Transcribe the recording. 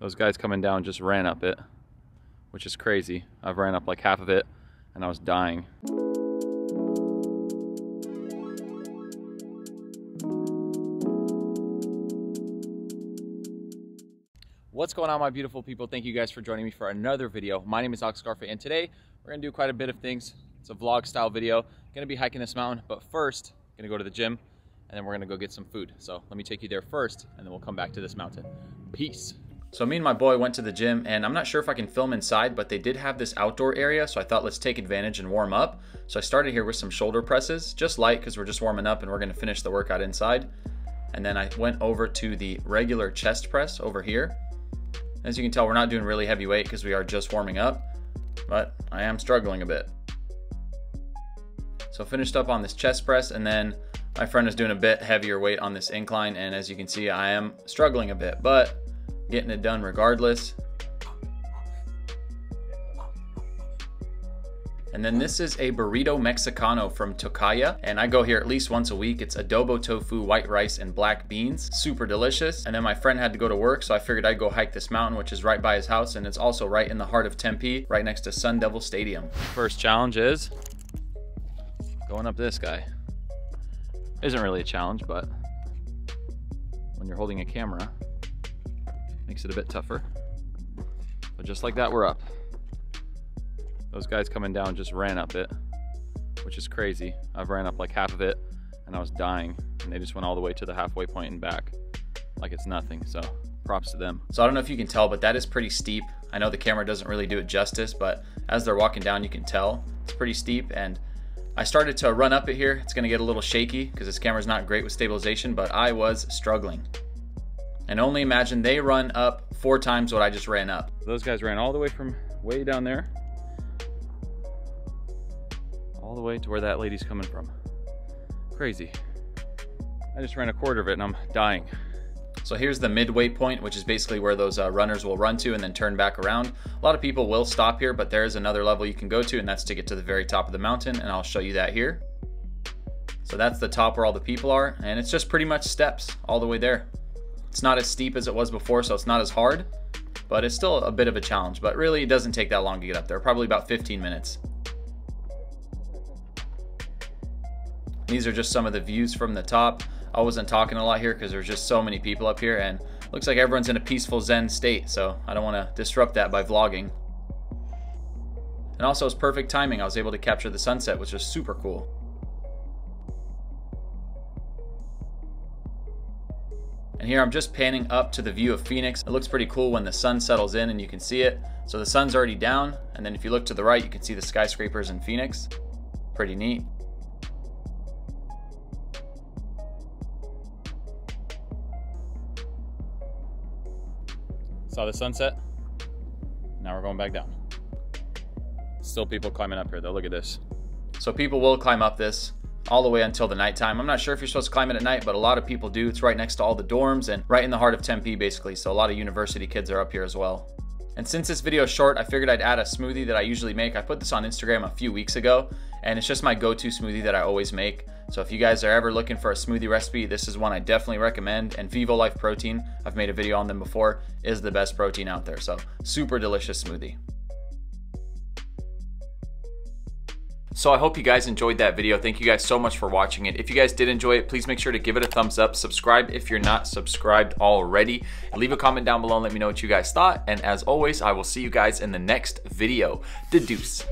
Those guys coming down just ran up it, which is crazy. I've ran up like half of it and I was dying. What's going on, my beautiful people? Thank you guys for joining me for another video. My name is Oxcarfe, and today we're gonna do quite a bit of things. It's a vlog style video. Gonna be hiking this mountain, but first, gonna go to the gym and then we're gonna go get some food. So let me take you there first and then we'll come back to this mountain. Peace. So me and my boy went to the gym, and I'm not sure if I can film inside, but they did have this outdoor area, so I thought let's take advantage and warm up. So I started here with some shoulder presses, just light because we're just warming up and we're gonna finish the workout inside. And then I went over to the regular chest press over here. As you can tell, we're not doing really heavy weight because we are just warming up, but I am struggling a bit. So finished up on this chest press, and then my friend is doing a bit heavier weight on this incline, and as you can see, I am struggling a bit, but getting it done regardless. And then this is a burrito Mexicano from Tocaya, and I go here at least once a week. It's adobo tofu, white rice, and black beans. Super delicious. And then my friend had to go to work, so I figured I'd go hike this mountain, which is right by his house, and it's also right in the heart of Tempe, right next to Sun Devil Stadium. First challenge is going up this guy. Isn't really a challenge, but when you're holding a camera, makes it a bit tougher. But just like that, we're up. Those guys coming down just ran up it, which is crazy. I've ran up like half of it and I was dying, and they just went all the way to the halfway point and back like it's nothing. So props to them. So I don't know if you can tell, but that is pretty steep. I know the camera doesn't really do it justice, but as they're walking down, you can tell it's pretty steep. And I started to run up it here. It's gonna get a little shaky because this camera's not great with stabilization, but I was struggling. And only imagine they run up 4 times what I just ran up. Those guys ran all the way from way down there, all the way to where that lady's coming from. Crazy. I just ran a quarter of it and I'm dying. So here's the midway point, which is basically where those runners will run to and then turn back around. A lot of people will stop here, but there is another level you can go to, and that's to get to the very top of the mountain, and I'll show you that here. So that's the top where all the people are, and it's just pretty much steps all the way there. It's not as steep as it was before, so it's not as hard, but it's still a bit of a challenge. But really, it doesn't take that long to get up there, probably about 15 minutes. These are just some of the views from the top. I wasn't talking a lot here because there's just so many people up here, and looks like everyone's in a peaceful Zen state, so I don't want to disrupt that by vlogging. And also, it's perfect timing. I was able to capture the sunset, which is super cool. And here I'm just panning up to the view of Phoenix. It looks pretty cool when the sun settles in and you can see it. So the sun's already down, and then if you look to the right, you can see the skyscrapers in Phoenix. Pretty neat. Saw the sunset. Now we're going back down. Still people climbing up here though, look at this. So people will climb up this all the way until the nighttime. I'm not sure if you're supposed to climb it at night, but a lot of people do. It's right next to all the dorms and right in the heart of Tempe, basically. So a lot of university kids are up here as well. And since this video is short, I figured I'd add a smoothie that I usually make. I put this on Instagram a few weeks ago, and it's just my go-to smoothie that I always make. So if you guys are ever looking for a smoothie recipe, this is one I definitely recommend. And Vivo Life Protein, I've made a video on them before, is the best protein out there. So super delicious smoothie. So I hope you guys enjoyed that video. Thank you guys so much for watching it. If you guys did enjoy it, please make sure to give it a thumbs up. Subscribe if you're not subscribed already. And leave a comment down below and let me know what you guys thought. And as always, I will see you guys in the next video. Deuce.